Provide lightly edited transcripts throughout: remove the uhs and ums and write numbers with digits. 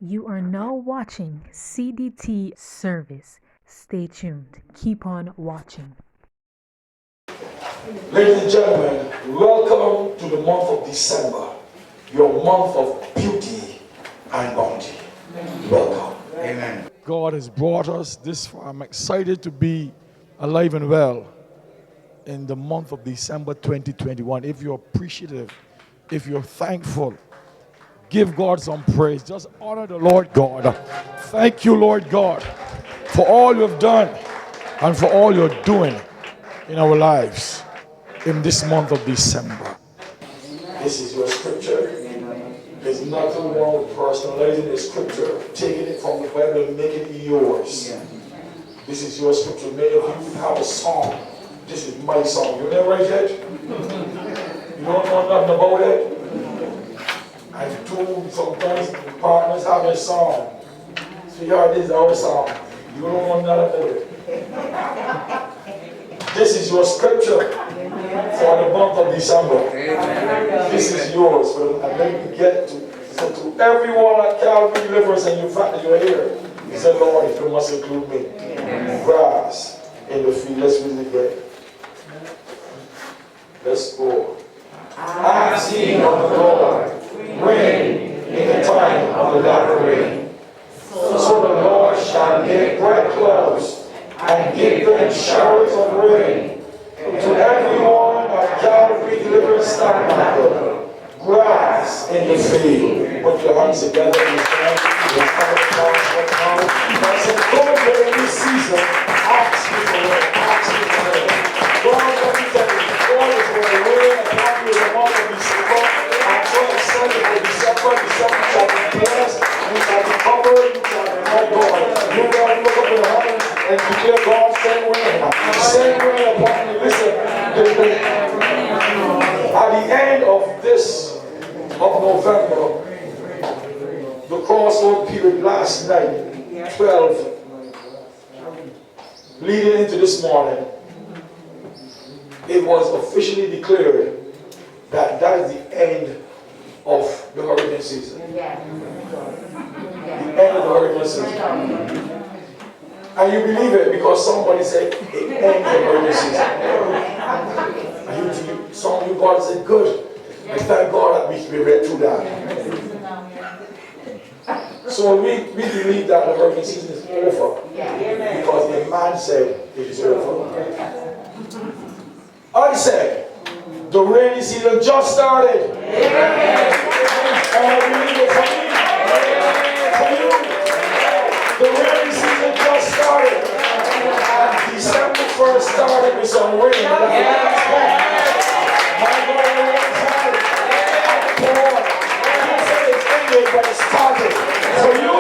You are now watching CDT service. Stay tuned. Keep on watching. Ladies and gentlemen, welcome to the month of December, your month of beauty and bounty. Welcome. Amen. God has brought us this far. I'm excited to be alive and well in the month of December 2021. If you're appreciative, if you're thankful, give God some praise. Just honor the Lord God. Thank you, Lord God, for all you have done and for all you're doing in our lives in this month of December. This is your scripture. There's nothing wrong with personalizing the scripture, taking it from the Bible and making it yours. This is your scripture. Many of you have a song. This is my song. You never write it? You don't know nothing about it? And two, sometimes partners have a song. So this is our song. You don't know nothing about it. This is your scripture for the month of December. This is yours. And then you get to everyone at Calvary Deliverance, and you fact that you're here. You said, Lord, if you must include me. Grass in the field. Let's read it again. Let's go. I've seen of the Lord rain in the time of the latter rain. So the Lord shall make bright clouds and give them showers of rain. To everyone at Calvary Deliverance Tabernacle, grass in the field. Put your hands together in the stand. That's a good day in this season. Ask me for it. Ask me for it. God, let me tell you, God is going to rain upon you in the month of December. I'm so excited for December. December shall be blessed. You shall be covered. You shall be my God. You will look up in the heavens and declare God, send rain. Send rain upon you. Listen, at the end of this, of November, the crossover period last night, 12, leading into this morning, it was officially declared that that is the end of the hurricane season. The end of the hurricane season. And you believe it because somebody said it ends the hurricane season. And some of you God said, good. I thank God that we read through that. So we believe that the hurricane season is over because the man said it is over. I said the rainy season just started. And I believe it for me. For you. The rainy season just started. And December 1st started with some rain. My God, the rain started. But it started. For you,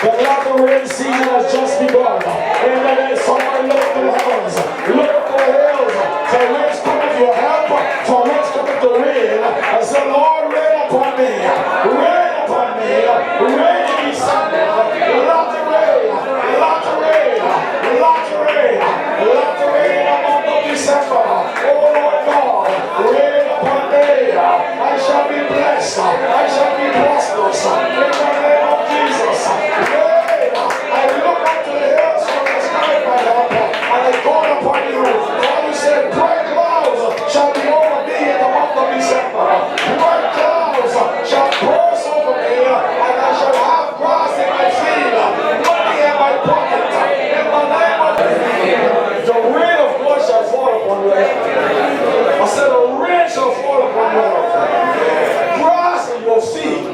the latter rain season has just begun. Amen. Somebody look up to the heavens. Look up to the hills. For whence cometh your help? For whence cometh the rain? I said, Lord, rain upon me. Rain upon me. Rain in December. Lot of rain. Lot of rain. Lot of rain. Lot of rain in the month of December. Oh Lord God, rain upon me. I shall be blessed. I shall be prosperous. In the name of Jesus. Rain. I look up to the hills from the sky, my help, and I call upon you. God, you said, bright clouds shall be over me in the month of December. Bright clouds shall burst over me, and I shall have grass in my field, money in my pocket. In the name of the rain of God shall fall upon your head. I said, the rain shall fall upon your head. Grass in your feet.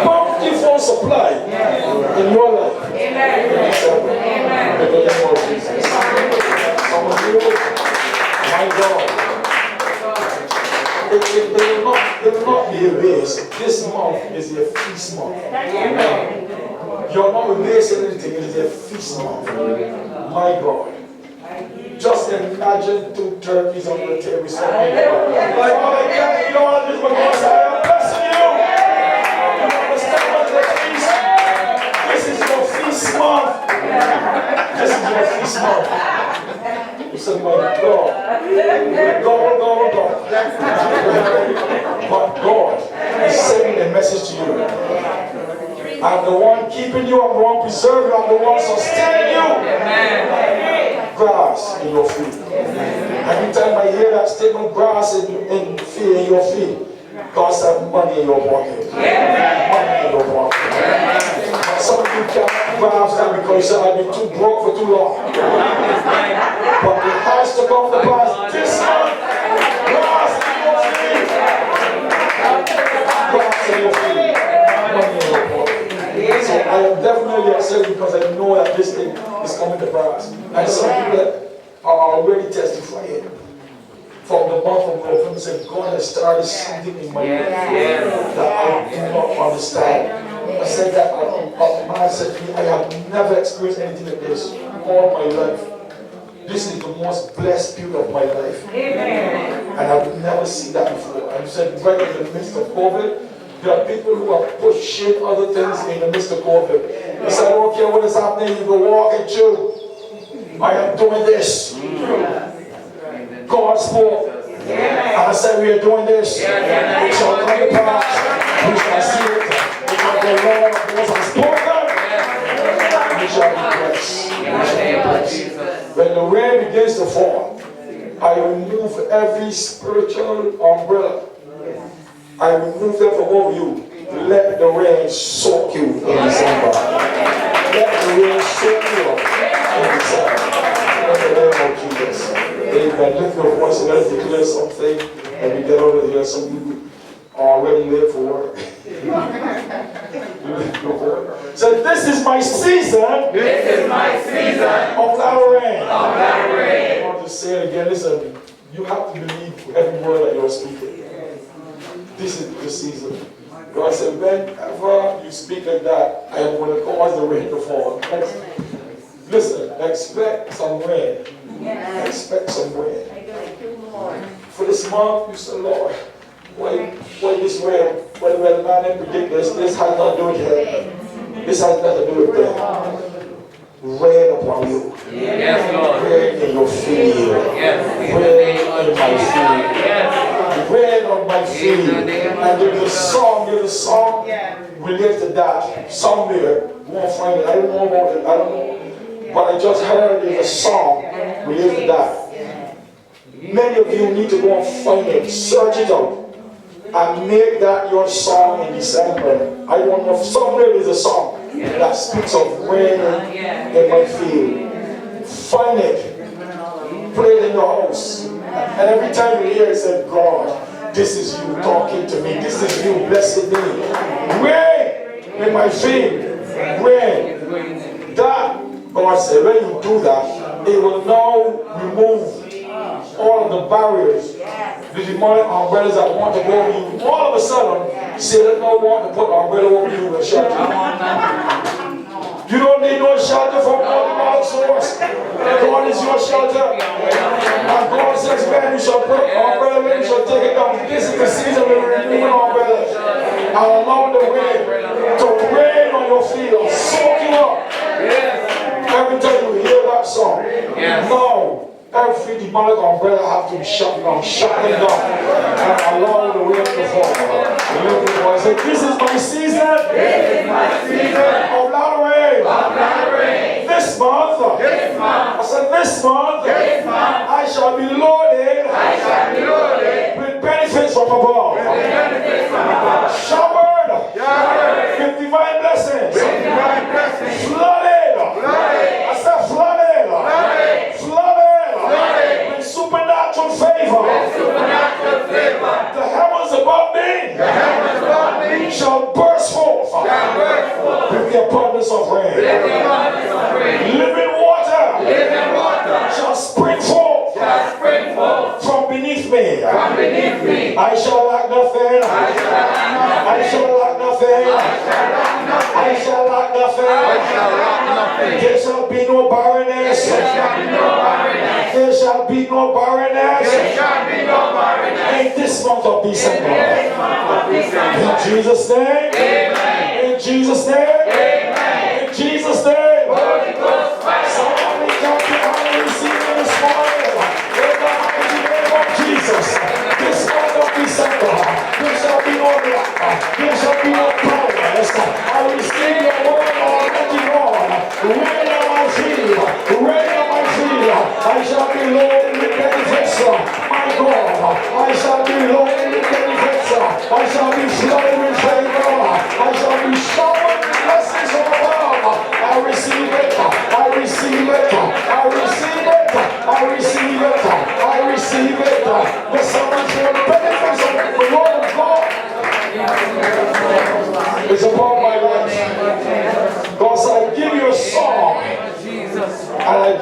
Bountiful supply in your life. Amen. In the name of Jesus. Some of you, my God, it will not be a race. This month is a feast month. Amen. You're not racing anything, it is a feast month. My God. Just imagine 2 turkeys on the table. Like, oh, I can't eat all of this because I am blessing you. You understand what the feast? This is your feast month. This is your feast month. You said, my God. God. But God is sending a message to you. I'm the one keeping you. I'm the one preserving you. I'm the one sustaining you. Grass in your feet. Every time I hear that statement, grass in your feet, God said money in your pocket. Money in your pocket. Some of you can't grasp that because I've been too broke for too long. But it has to come to pass this month. Grass in your feet. Grass in your feet. Money in your pocket. So I am definitely excited because I know that this thing is coming to pass. And some people that are already testifying from the month of November said, God has started something in my life that I do not understand. I said that a man said to me, I have never experienced anything like this all my life. This is the most blessed period of my life. And I've never seen that before. And he said, right in the midst of COVID, there are people who are pushing other things in the midst of COVID. He said, I don't care what is happening, you go walking through. I am doing this. God spoke. And I said, we are doing this. It shall come to pass. We shall see it. Because the Lord of hosts has spoken. We shall be blessed. We shall be blessed. When the rain begins to fall, I remove every spiritual umbrella. I remove them from over you. Let the rain soak you in December. Let the rain soak you in December. In the name of Jesus. Amen. Lift your voice and let's declare something. And we get over here. Some people are already late for work. So this is my season. This is my season of latter rain. of latter rain. I want to say it again. Listen, you have to believe every word that you're speaking. This is the season. God said, whenever you speak like that, I am going to cause the rain to fall. Listen, expect some rain. Expect some rain. For this month, you said, Lord, why this rain? When the man didn't predict this, this has nothing to do with him. This has nothing to do with them. Rain upon you. Yes, Lord. Rain in your field. Yes. Rain on my field. Yes. Rain on my field. And there's a song related to that. Somewhere, you won't find it. I don't know about it. I don't know. But I just heard there's a song related to that. Many of you need to go and find it. Search it out. And make that your song in December. I don't know. Somewhere there's a song that speaks of rain in my field. Find it. Play it in your house. And every time you hear it, say, God, this is you talking to me. This is you blessing me. Rain in my field. Rain. That, God said, when you do that, it will now remove all of the barriers, the demonic umbrellas that want to go over you. All of a sudden, Satan don't want to put an umbrella over you and shelter. You don't need no shelter from no demonic source. God is your shelter. And God says, man, you shall put an umbrella in, you shall take it down. This is the season where we're removing umbrellas. And allow the rain to rain on your feet and soak you up. Every time you hear that song, now, every demonic umbrella have to be shut down, shut them down, and allow the rain to fall. I said, this is my season. This is my season of latter rain. This month, I said, this month, I shall be loaded with benefits from above. Showered with divine blessings. Flooded. I said, flooded. With supernatural favor. The heavens above me shall burst forth with the abundance of rain. Living water shall spring forth from beneath me. I shall lack nothing. I shall lack nothing. I shall lack nothing. There shall be no barrenness. There shall be no barrenness in this month of December. In Jesus' name. In Jesus' name. In Jesus' name. Somebody jump behind and receive it this morning. In the mighty name of Jesus. This month of December, there shall be no lack. There shall be no barrenness. I receive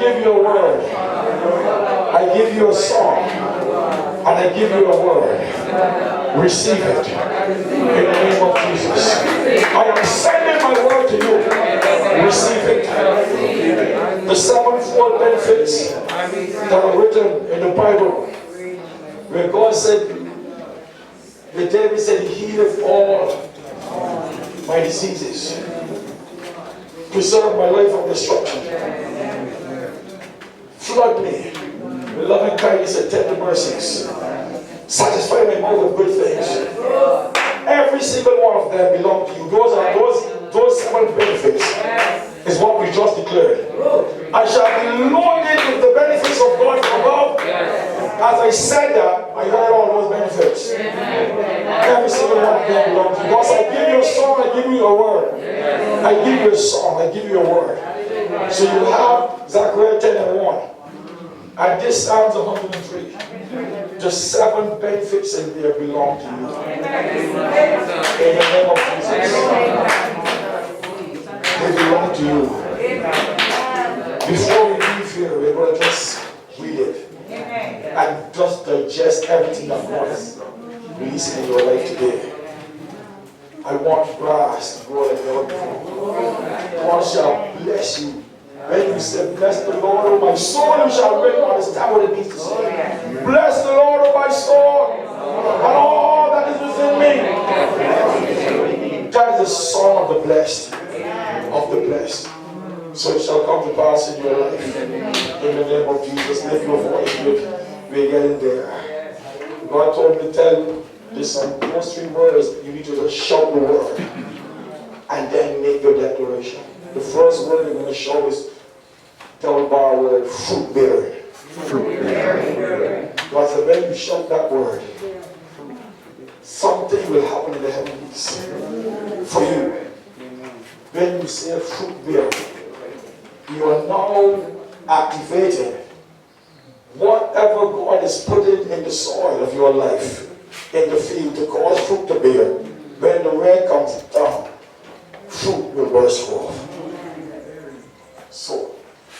give you a word. I give you a song. And I give you a word. Receive it. In the name of Jesus. I am sending my word to you. Receive it. The sevenfold benefits that are written in the Bible, where God said, the David said, he healeth all my diseases, preserve my life from destruction, flood me with loving kindness and tender mercies, satisfy my mouth with good things. Every single one of them belong to you. Those seven benefits is what we just declared. I shall be loaded with the benefits of God from above. As I said that, I heard all those benefits. Every single one of them belongs to you. Because I give you a song, I give you a word. I give you a song, I give you a word. So you have Zechariah 10 and 1. And this Psalms 103. The seven benefits in there belong to you. In the name of Jesus. They belong to you. Before we leave here, we're going to just read it. And just digest everything that God is releasing in your life today. I want grass to grow like never before. God shall bless you. When you say, bless the Lord, O my soul, you shall really understand what it means to say. Bless the Lord, O my soul, and all that is within me. That is the song of the blessed, of the blessed. So it shall come to pass in your life. In the name of Jesus, lift your voice. We're getting there. God told me to tell you, there's those three words, you need to just shout the word. And then make your declaration. The first word you're going to show is tell about the word fruit bearing. Fruit bearing. God said, when you shout that word, something will happen in the heavens for you. When you say fruit bearing, you are now activating whatever God is putting in the soil of your life, in the field, to cause fruit to bear. When the rain comes down, fruit will burst forth. So,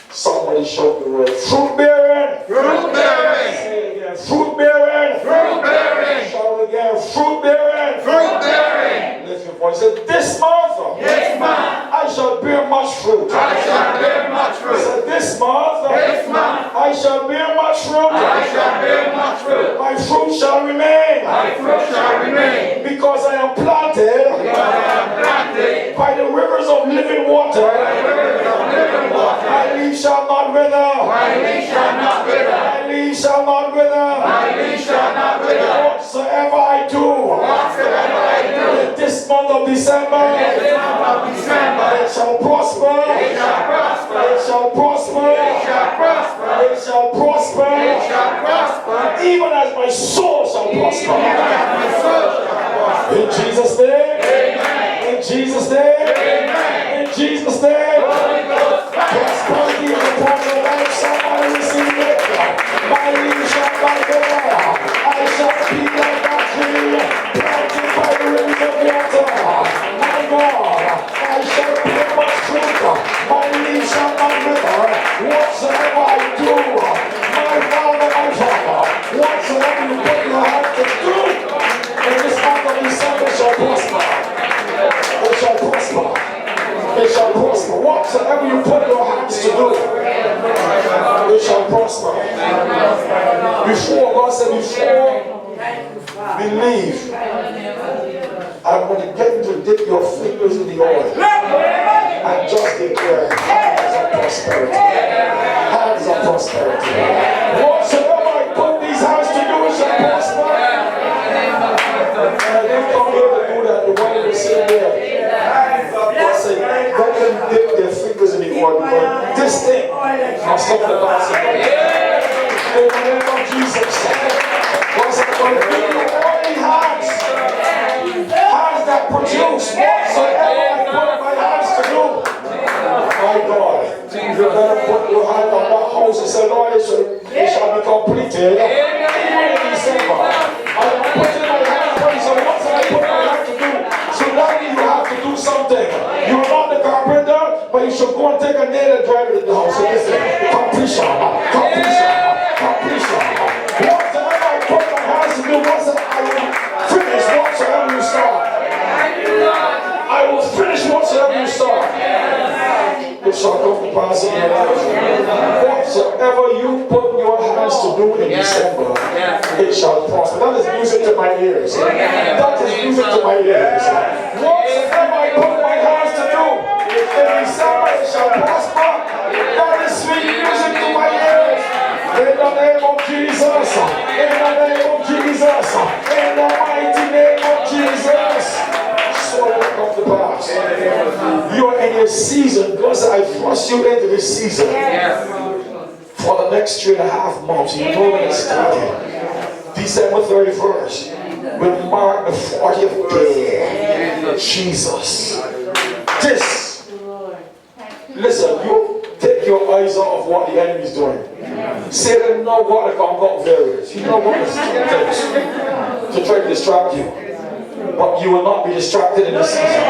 somebody shout the word fruit bearing. Fruit bearing. Say it again. Fruit bearing. Fruit bearing. Shout it again. Fruit bearing. Fruit bearing. Lift your voice. Say, this month, This month I shall bear much fruit. I shall bear much fruit. Say, this month, This month I shall bear much fruit. I shall bear much fruit. My fruit shall remain. My fruit shall remain. Because I am planted Because I am planted by the rivers of living water. by the rivers of living water. My leaves shall not wither. My leaf shall not wither. My leaves shall not wither. My leaf shall not wither. Whatsoever I do, Whatsoever I do, this month of December, this month of December, it shall prosper. it shall prosper. It shall prosper. It shall prosper. It shall prosper. It shall prosper. Even as my soul shall prosper. My soul shall prosper. In Jesus' name. Amen. In Jesus' name. Amen. In Jesus' name. Holy Ghost fire. Prosperity is upon your life. Somebody receive it. My leaves shall not wither. I shall be like that tree planted by the rivers of water. My God, I shall bear much fruit. My leaves shall not wither. Whatsoever I do, my Father, whatsoever you put your hand to do, in this month of December shall prosper. It shall prosper. It shall prosper. Whatsoever you put your hands to do, it shall prosper. Before, God said, before we leave, I'm going to get you to dip your fingers in the oil and just declare hands of prosperity. Hands of prosperity. Whatsoever I put these hands to do, it shall prosper. And I didn't come here to do that. The one who sit there. God said, let them dip their fingers in the oil, because this thing must stop the passing. In the name of Jesus. God said, I'm going to give you oily hands. Hands that produce whatsoever I put my hands to do. My God, you're going to put your hand on that house and say, Lord, it shall be completed. Even in December. I am putting my hand on it. So what can I put my hand to do? So now you have to do something. You're not the carpenter, but you should go going to take a nail and drive it in the house. So listen, completion. Whatever I put my hands to do, whatsoever I will finish whatsoever you start. I will finish whatsoever you start. It shall come to pass in your life. Whatsoever you put your hands to do in December, it shall prosper. That is music to my ears. That is music to my ears. Whatsoever I put my hands to do in December, it shall prosper. That is sweet music to my ears. In the name of Jesus. In the name of Jesus. In the mighty name of Jesus. So it will come to pass. You are in your season. God said, I thrust you into this season. For the next 3.5 months. You know when it started. December 31st will mark the 40th day. Jesus. This. Listen, you take your eyes off what the enemy is doing. Satan knows what to conquer various. He knows what to try to distract you. But you will not be distracted in this season.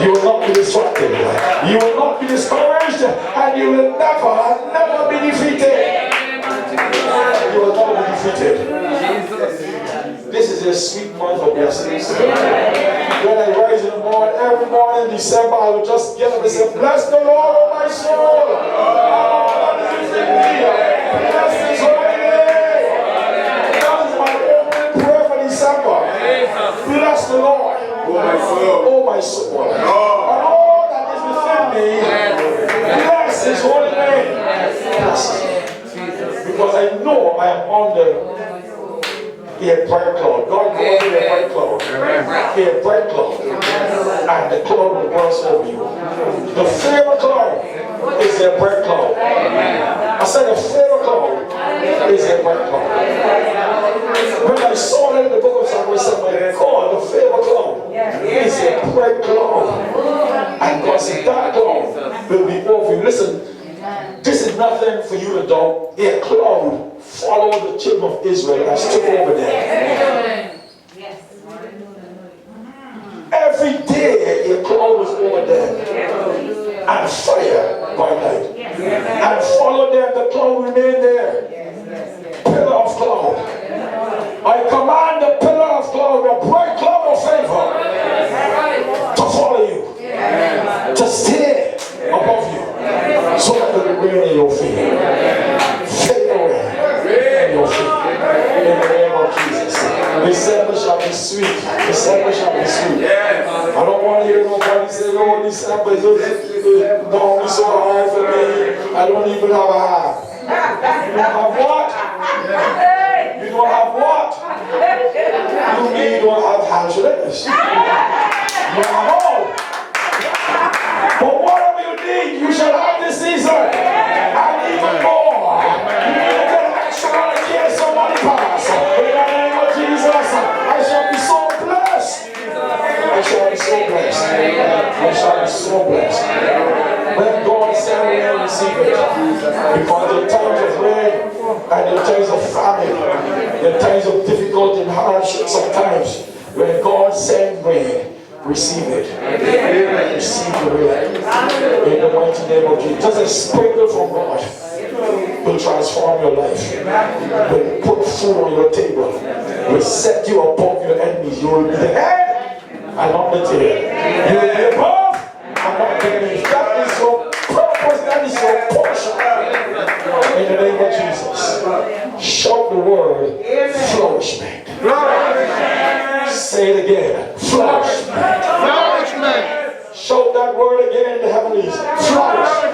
You will not be distracted. You will not be discouraged. And you will never be defeated. You will never be defeated. This is a sweet month of blessings. When I rise in the morning, every morning in December, I will just get up and say, bless the Lord, oh my soul. Bless his holy name. That is my opening prayer for December. Bless the Lord, oh my soul. And all that is within me, bless his holy name. Because I know I am under a bright cloud. God gave me a bright cloud. A bright cloud. And the cloud will burst over you. The favor cloud is a bright cloud. I said the favor cloud is a bright cloud. When I saw that in the book of Samuel, I said, my God, the favor cloud is a bright cloud. And God said, that cloud will be over you. Listen, this is nothing for you to doubt. A cloud followed the children of Israel and stood over them. Every day a cloud was over them and fire by night. And followed them, the cloud remained there. Pillar of cloud. I command the pillar of cloud, the bright cloud of favor, to follow you, to stay above you, so that it will rain in your feet. Favor in your feet. In the name of Jesus. December shall be sweet. December shall be sweet. I don't want to hear nobody say, oh, December is going so hard for me. I don't even have a half. You don't have what? You don't have what? You mean you don't have half shillings? You don't have all. But whatever you need, you shall have this season. And even more. You need to get an extra one to get somebody pass. In the name of Jesus, I shall be so blessed. I shall be so blessed. I shall be so blessed. When God send me and receive it. Because the times of rain and the times of famine, the times of difficulty and hardship sometimes, when God sends rain, receive it. Receive the rain. In the mighty name of Jesus. Just a sprinkle from God will transform your life. Will put food on your table. Will set you above your enemies. You will be the head and not the tail. You will be above and not beneath. That is your purpose. That is your portion. In the name of Jesus. Shout the word flourishment. Say it again. Flourishment. Flourishment. Shout that word again in the heavenlies. Flourishment.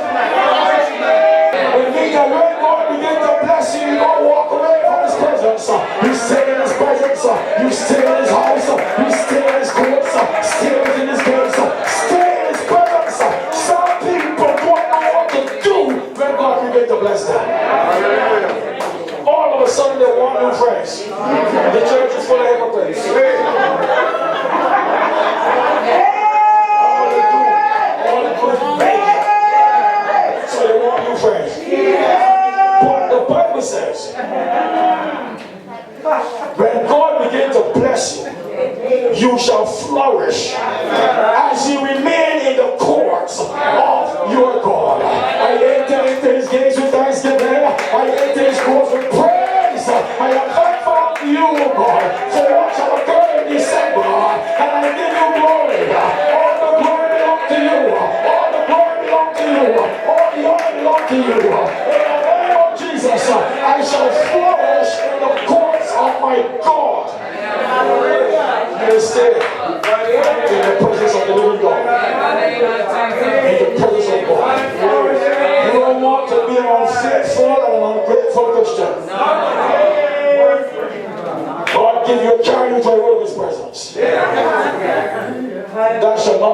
When God begins to bless you, you don't walk away from his presence. You stay in his presence. You stay in his house. You stay in his courts. Stay within his gates. Stay in his presence. Some people don't know what to do when God begins to bless them. All of a sudden they want new friends. The church is full of hypocrites. All they do is make it. So they want new friends. But the Bible says, when God begins to bless you, you shall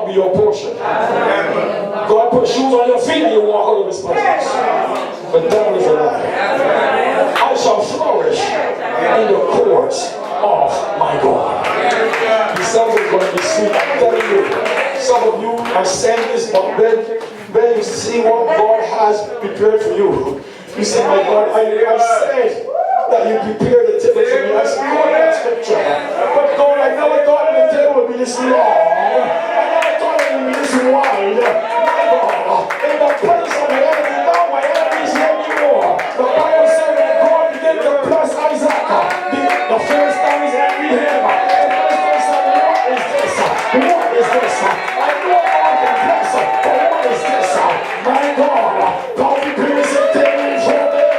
not be your portion. God put shoes on your feet and you walk out of his presence. The devil is a liar. I shall flourish in the courts of my God. December is going to be sweet. I'm telling you. Some of you are saying this, but when you see what God has prepared for you, you say, my God, I said that you prepared the table for me. I said, God, that's scripture. But God, I never thought the table would be this long. I never thought it would be this wide. My God, in the presence of my enemy, now my enemies hate me more. The Bible said that God began to bless Isaac. The first time he's envy him. The first time said, what is this? What is this? I know God can bless, but what is this? My God, God prepares a table for me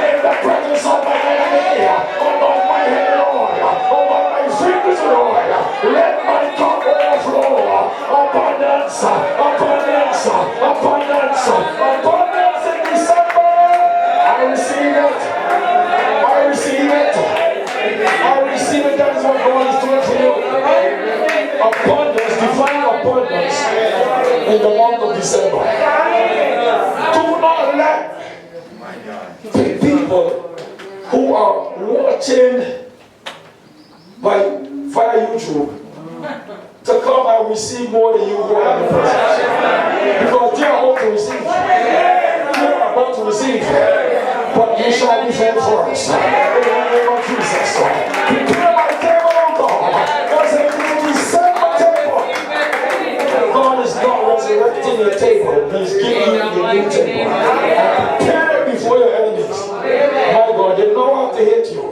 in the presence of my enemy. Above my head, Lord. Above my fingers, Lord. Let my cup overflow. Abundance, abundance, abundance, abundance in December. I receive it. I receive it. I receive it. That is what God is doing for you. Abundance, divine abundance in the month of December. Do not let the people who are watching via YouTube to come and receive more than you who are in the presence. Because they are about to receive. You are about to receive. But you shall be fed first. In the name of Jesus. Prepare my table, O God. As a December table. God is not resurrecting your table. He's giving you the new table. And prepare it before your enemies. My God, they know how to hate you.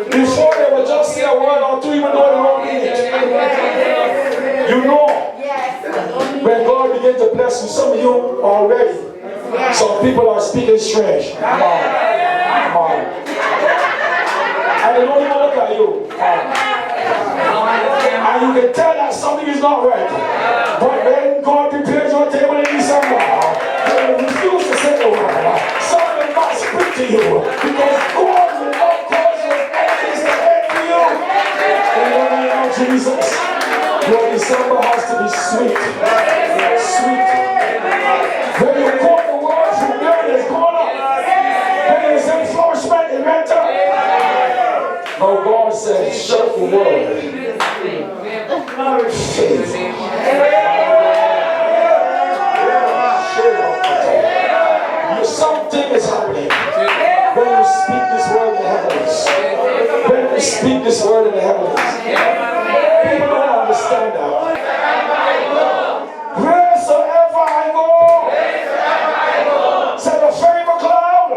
Before they would just say a word or two, even though they don't mean it. You know, when God begins to bless you, some of you already, some people are speaking strange. Come on. And they don't even look at you. And you can tell that something is not right. But when God prepares your table in December, they refuse to say the word. Some will not speak to you because God will not cause your enemies to hate you. In the name of Jesus, your December has to be sweet. Sweet. When you quote the word from there, it's gone up. When there's enforcement, it went up. No, God said, shut the word. Something is happening when you speak this word in the heavens. When you speak this word in the heavens. People don't understand that. Wheresoever I go, say the favor cloud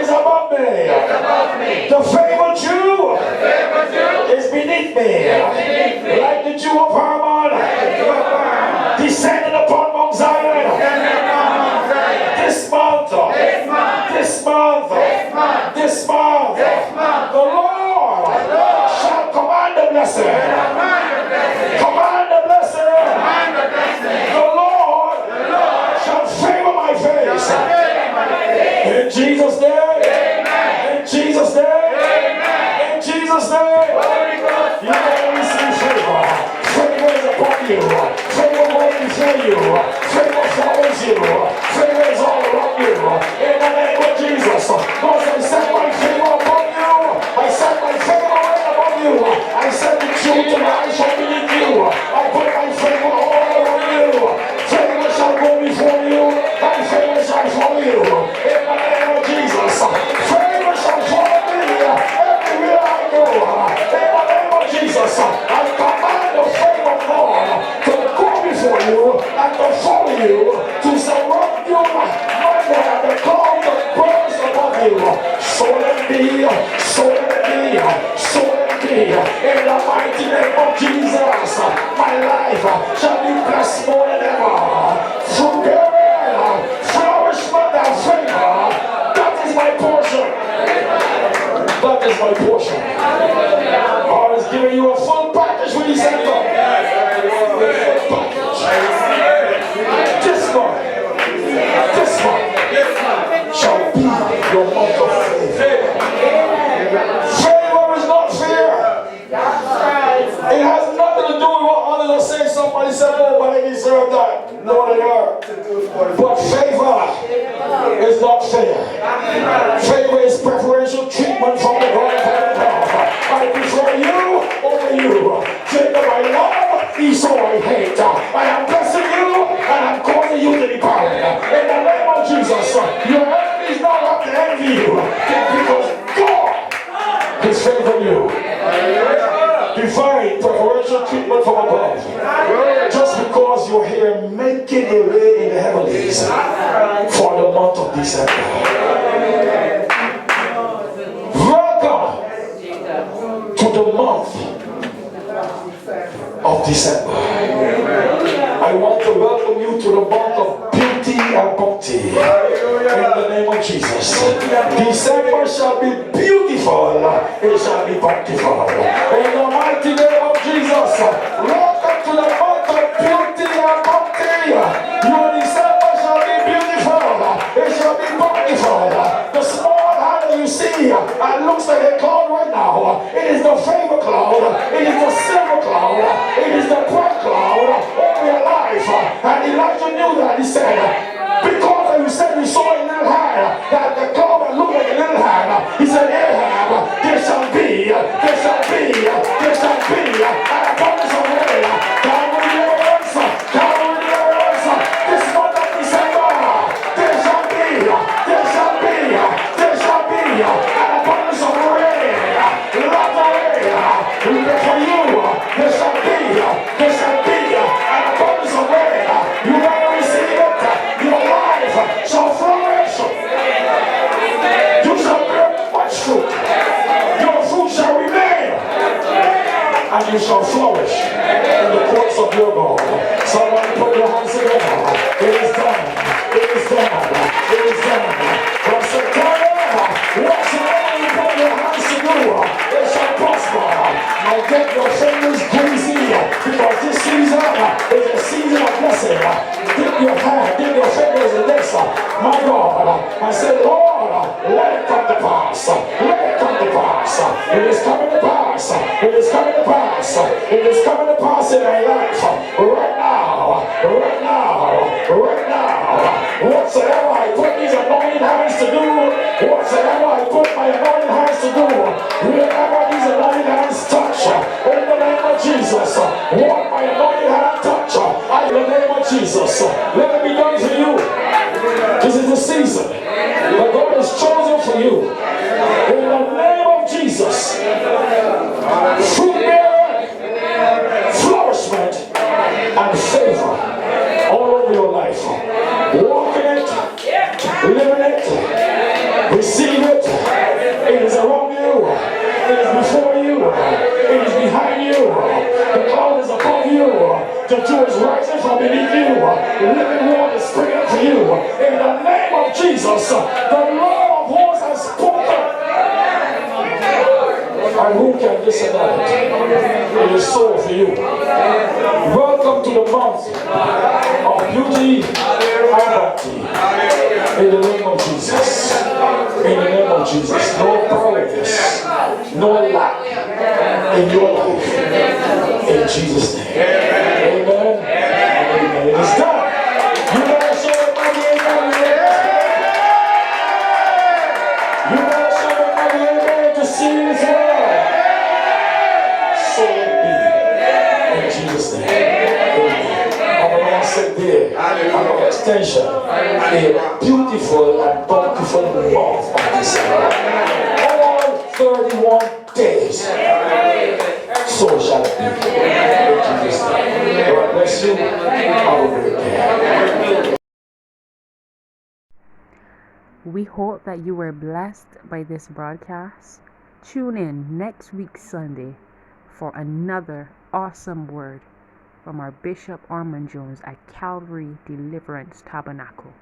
is above me. The favor Jew is beneath me. Like the Jew of Orman, descending upon Mount Zion. This month, the Lord shall command the blessing. Command the blessing. The Lord shall favor my face. In Jesus' name. In Jesus' name. In Jesus' name. You will receive favor. Favor is upon you. Favor goes before you. Favor follows you. Favor is all around you. In the name of Jesus. God said, set my favor upon you. I set my favor right upon you. I set the truth to my eyes shall be in you. I put my favor all around you. Favor shall go before you. My favor shall follow you. In the name of Jesus. Favor shall follow me everywhere I go. In the name of Jesus. I command the favor of God to go before you and to follow you, to surround you. My God, the cloud of birds above you. So let it be, so let it be, so let it be. In the mighty name of Jesus, my life shall be blessed more than ever. Fruitful, flourishment and favor. That is my portion. That is my portion. God is giving you a full package when He sent them. This month shall be your month of favor. Favor is not fear. It has nothing to do with say somebody said, oh, but they deserve that. No, they are. But favor is not fair. Favor is preferential treatment from the God of heaven above. I prefer you over you. Jacob I love, Esau I hate. I am blessing you and I'm causing you to depart. In the name of Jesus, your enemies don't have to envy you because God has favored you. Divine preferential treatment from above. Just because you're here making a way in the heavens for the month of December. Welcome to the month of December. I want to welcome you to the month of beauty and bounty. In the name of Jesus. December shall be beautiful. It shall be bountiful. In the mighty name of Jesus. Welcome to the month of beauty and bounty. Your December shall be beautiful. It shall be bountiful. The small hand that you see looks like a cloud right now. It is the favor cloud. It is the silver cloud. It is the bright cloud over your life. And Elijah knew that. He said, because you said you saw a little hand, that the cloud that looked like a little hand, he said, Ahab, there shall be, and a promise of rain. Down with the earth, this month of December, there shall be, and a promise of rain. Lots of rain. For you, there shall be, and a promise of rain. You better receive it. Your life shall flourish. You shall bear much fruit. Your fruit shall remain. And you shall flourish in the courts of your God. Somebody put your hands together. It is done. It is done. It is done. From September, whatsoever you put your hands to do, it shall prosper. Now get your fingers greasy, because this season is a season of blessing. Dip your fingers in this, my God. I said, Lord, let it come to pass. Let it come to pass. It is coming to pass. It is coming to pass. It is coming to pass in my life. Right now. Right now. Right now. Whatsoever I put these anointed hands to do, whatsoever I put my anointed hands to do, wherever these anointed hands touch, in the name of Jesus, what my anointed hand touch, in the name of Jesus, let it be done for you. This is the season that God has chosen for you. In the name of Jesus, fruit bearing, flourishment, and favor all over your life. Walk in it, live in it, receive it. It is around you, it is before you, it is behind you, the cloud is above you, the dew is rising from beneath you, living water is springing up for you. In the name of Jesus, the Lord of hosts has spoken. And who can disannul it? It is so for you. Welcome to the month of beauty and bounty. In the name of Jesus. In the name of Jesus. No progress, no lack in your life. In Jesus' name. Amen. Amen. It is done. You better show everybody amen. You better show everybody amen to see this world. So it be. In Jesus' name. Amen. And the man said there, an extension, a beautiful and bountiful month of December. All 31 days. So shall it be. In Jesus' name. God bless you. Have a great day. We hope that you were blessed by this broadcast. Tune in next week Sunday for another awesome word from our Bishop Orman Jones at Calvary Deliverance Tabernacle.